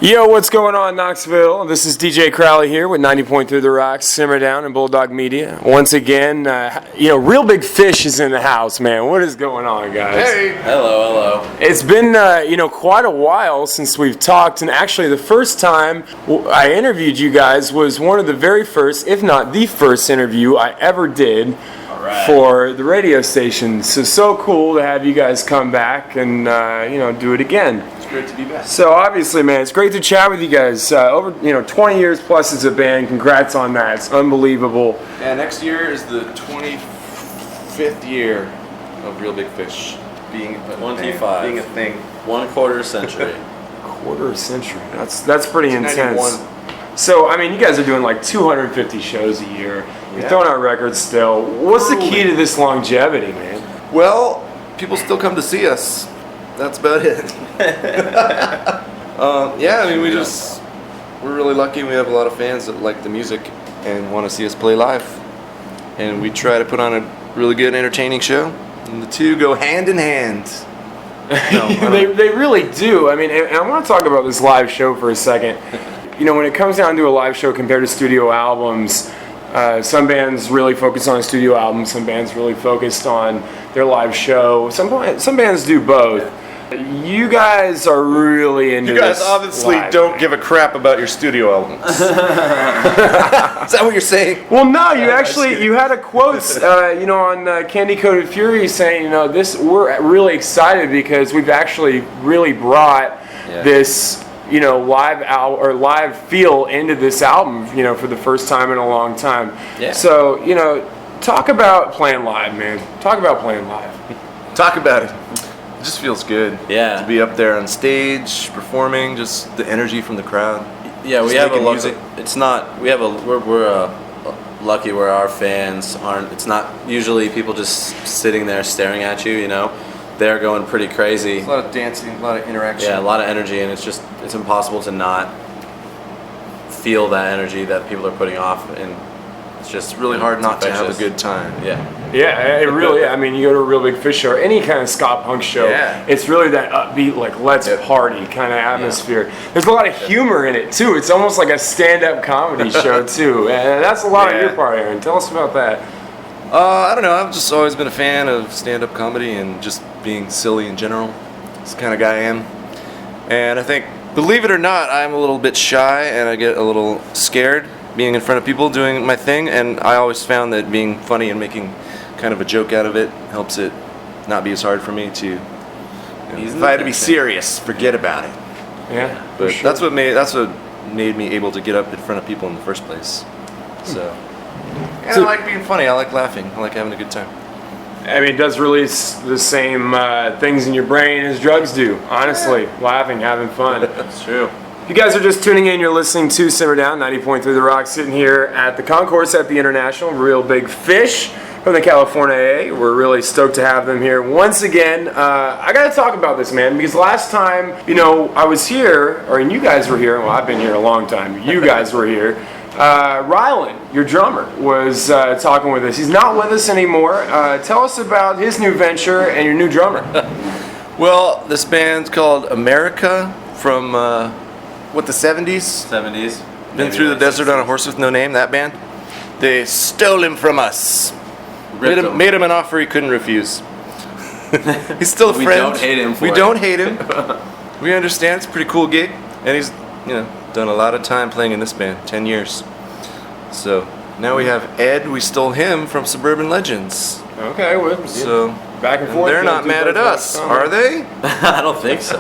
Yo, what's going on, Knoxville? This is DJ Crowley here with 90.3 The Rocks, Simmer Down, and Bulldog Media. Once again, Real Big Fish is in the house, man. What is going on, guys? Hey! Hello. It's been, quite a while since we've talked, and actually the first time I interviewed you guys was one of the very first, if not the first interview I ever did for the radio station. So cool to have you guys come back and, do it again. It's great to be back. So obviously, man, it's great to chat with you guys. Over 20 years plus as a band. Congrats on that. It's unbelievable. Yeah, next year is the 25th year of Real Big Fish being a 25. being a thing. 1/4 century. Quarter century. That's pretty intense. 91. So I mean, you guys are doing like 250 shows a year. You're Yeah. throwing out records still. What's the key to this longevity, man? Well, people still come to see us. That's about it. We're really lucky. We have a lot of fans that like the music and want to see us play live. And we try to put on a really good, entertaining show. And the two go hand in hand. They really do. I mean, and I want to talk about this live show for a second. When it comes down to a live show compared to studio albums, some bands really focus on a studio album. Some bands really focused on their live show. Some bands do both. You guys are really into this. You guys obviously don't give a crap about your studio albums. Is that what you're saying? Well, no, you had a quote, on Candy Coated Fury saying, we're really excited because we've actually really brought this, live feel into this album, for the first time in a long time. Yeah. So, talk about playing live, man. Talk about playing live. Talk about it. It just feels good. Yeah. To be up there on stage, performing, just the energy from the crowd. Yeah, we Just have a making lucky. music. It's not. We're lucky where our fans aren't. It's not usually people just sitting there staring at you. They're going pretty crazy. A lot of dancing, a lot of interaction. Yeah, a lot of energy, and it's impossible to not feel that energy that people are putting off, and it's just Really hard not to have a infectious. good time. Yeah. Yeah, it really. I mean, you go to a Real Big Fish show or any kind of ska punk show. Yeah. It's really that upbeat, like let's party kind of atmosphere. There's a lot of humor in it too. It's almost like a stand-up comedy show too, and that's a lot of your part, Aaron. Tell us about that. I don't know. I've just always been a fan of stand-up comedy and just being silly in general. It's the kind of guy I am. And I think, believe it or not, I'm a little bit shy and I get a little scared being in front of people doing my thing. And I always found that being funny and making kind of a joke out of it helps it not be as hard for me to. If I had to be serious, forget about it. Yeah, But for sure. that's what made me able to get up in front of people in the first place. So. And I like being funny. I like laughing. I like having a good time. I mean, it does release the same things in your brain as drugs do. Honestly, laughing, having fun. That's true. If you guys are just tuning in, you're listening to Simmer Down, 90.3 The Rock, sitting here at the concourse at the International. Real Big Fish from the California AA. We're really stoked to have them here once again. I got to talk about this, man, because last time, I was here, and you guys were here. Well, I've been here a long time. You guys were here. Rylan, your drummer, was talking with us. He's not with us anymore. Tell us about his new venture and your new drummer. Well, this band's called America from, the 70s? 70s. Been through the desert on a horse with no name, that band. They stole him from us. Made him an offer he couldn't refuse. He's still a friend. We don't hate him for We it. don't hate him. We understand. It's a pretty cool gig. And he's, done a lot of time playing in this band. 10 years. So, now we have Ed. We stole him from Suburban Legends. Okay, well, So, back and forth. they're not mad at us, are they? I don't think so.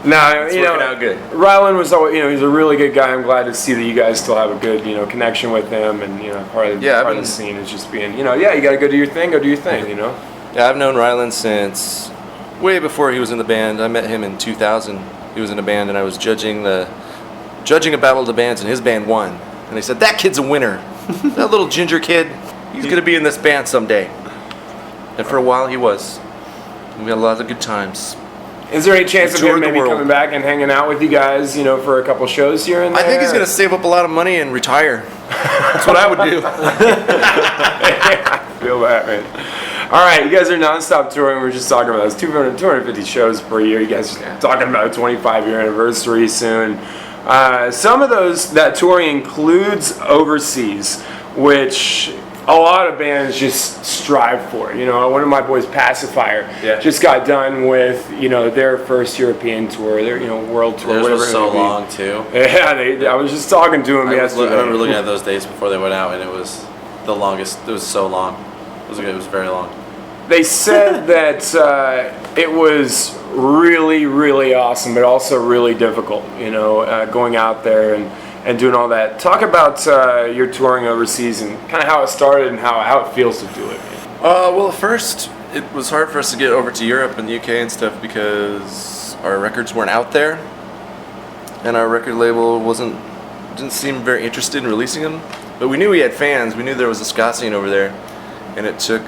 No, It's working out good. Rylan was always, he's a really good guy. I'm glad to see that you guys still have a good, connection with him, and part of the scene is just being, you got to go do your thing, Yeah, I've known Rylan since way before he was in the band. I met him in 2000. He was in a band, and I was judging a battle of the bands, and his band won. And they said, "That kid's a winner. That little ginger kid, he's gonna be in this band someday." And for a while, he was. We had a lot of good times. Is there any chance of him toured the maybe world. coming back and hanging out with you guys, for a couple shows here and there? I think he's gonna save up a lot of money and retire. That's what I would do. Yeah, I feel that, man. All right, you guys are nonstop touring. We're just talking about those 250 shows per year. You guys are talking about a 25-year anniversary soon. Some of that touring includes overseas, which a lot of bands just strive for. You know, one of my boys, Pacifier, just got done with their first European tour, their world tour. Theirs whatever was so long too. Yeah, I was just talking to him yesterday. I remember looking at those dates before they went out, and it was the longest. It was so long. It was very long. They said that it was really, really awesome, but also really difficult, going out there and doing all that. Talk about your touring overseas and kind of how it started and how it feels to do it. Well, at first, it was hard for us to get over to Europe and the UK and stuff because our records weren't out there, and our record label didn't seem very interested in releasing them. But we knew we had fans. We knew there was a ska scene over there, and it took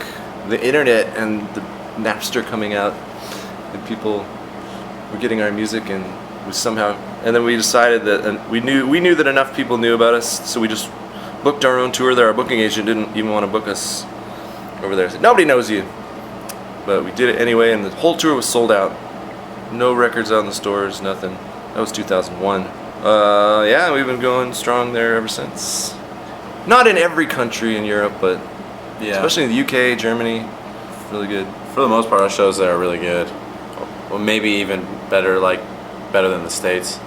the internet and the Napster coming out, and people were getting our music, and then we decided that, and we knew that enough people knew about us, so we just booked our own tour there. Our booking agent didn't even want to book us over there. Said, nobody knows you, but we did it anyway, and the whole tour was sold out. No records out in the stores, nothing. That was 2001. Yeah, we've been going strong there ever since. Not in every country in Europe, but especially in the UK, Germany, really good. For the most part, our shows there are really good. Well, maybe even better than the States.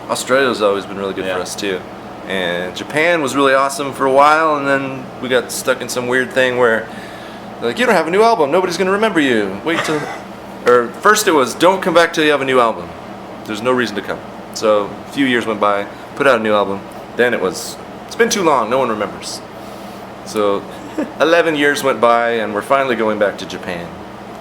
Australia's always been really good for us too. And Japan was really awesome for a while, and then we got stuck in some weird thing where they're like, you don't have a new album, nobody's gonna remember you. Wait till or first it was, don't come back till you have a new album. There's no reason to come. So a few years went by, put out a new album. Then it's been too long, no one remembers. So 11 years went by, and we're finally going back to Japan.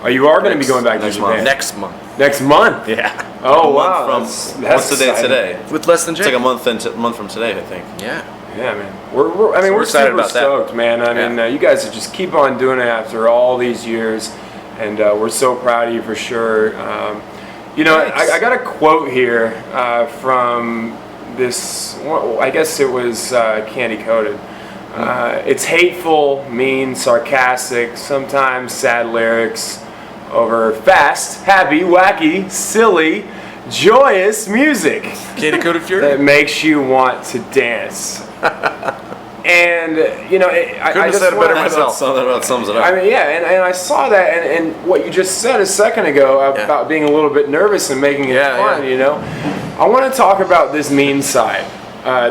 Oh, you are going to be going back to Japan? Next month. Next month? Yeah. Oh, wow. What's the date today? With less than It's like a month from today, I think. Yeah. Yeah, man. We're excited super about that. stoked, man. I mean, you guys just keep on doing it after all these years, and we're so proud of you for sure. I got a quote here from this, I guess it was Candy Coated. It's hateful, mean, sarcastic, sometimes sad lyrics over fast, happy, wacky, silly, joyous music. Candy Coated Fury? That makes you want to dance. And, I just said it better wanna- myself. That about sums it up. I mean, yeah, and I saw that, and what you just said a second ago about being a little bit nervous and making it fun, I want to talk about this mean side,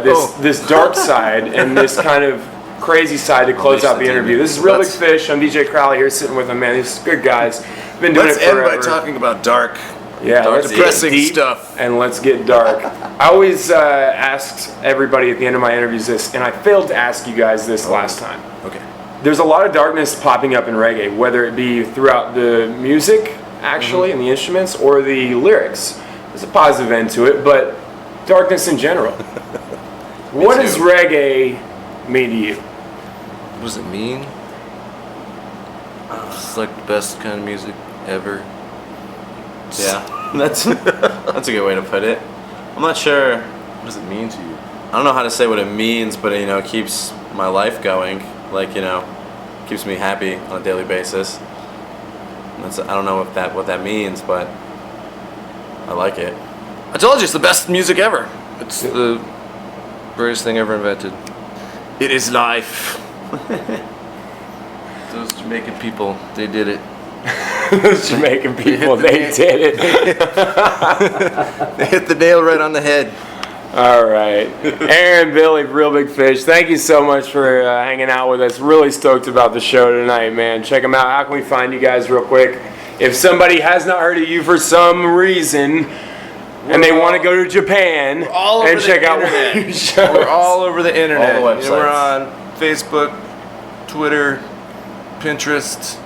this dark side, and this kind of crazy side to close out the interview. This is Real Big Fish. I'm DJ Crowley here sitting with them, man. These good guys. Been doing Let's it forever. end by talking about dark. Yeah, let's depressing get deep stuff. and let's get dark. I always asked everybody at the end of my interviews this, and I failed to ask you guys this last time. Okay. There's a lot of darkness popping up in reggae, whether it be throughout the music, actually, and the instruments, or the lyrics. There's a positive end to it, but darkness in general. What does reggae mean to you? What does it mean? It's like the best kind of music ever. Yeah, that's a good way to put it. I'm not sure. What does it mean to you? I don't know how to say what it means, but it keeps my life going. Keeps me happy on a daily basis. I don't know what that means, but I like it. I told you, it's the best music ever. It's the greatest thing ever invented. It is life. Those Jamaican people, they did it. Those Jamaican people, they did it. They hit the nail right on the head. All right. Aaron, Billy, Real Big Fish, thank you so much for hanging out with us. Really stoked about the show tonight, man. Check them out. How can we find you guys real quick? If somebody has not heard of you for some reason and they want to go to Japan and check out one of your shows. We're all over the internet. All the websites. We're on Facebook, Twitter, Pinterest,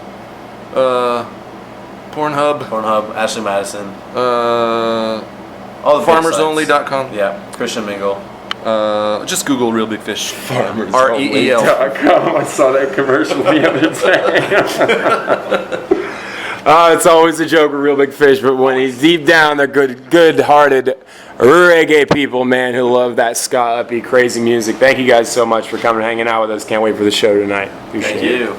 Pornhub, Ashley Madison, all the farmersonly.com. Yeah, Christian Mingle. Just Google Real Big Fish. Farmersonly.com. REEL. I saw that commercial the other day. It's always a joke with Real Big Fish, but when he's deep down, they're good-hearted reggae people, man, who love that ska, uppy, crazy music. Thank you guys so much for coming and hanging out with us. Can't wait for the show tonight. Appreciate Thank it. you.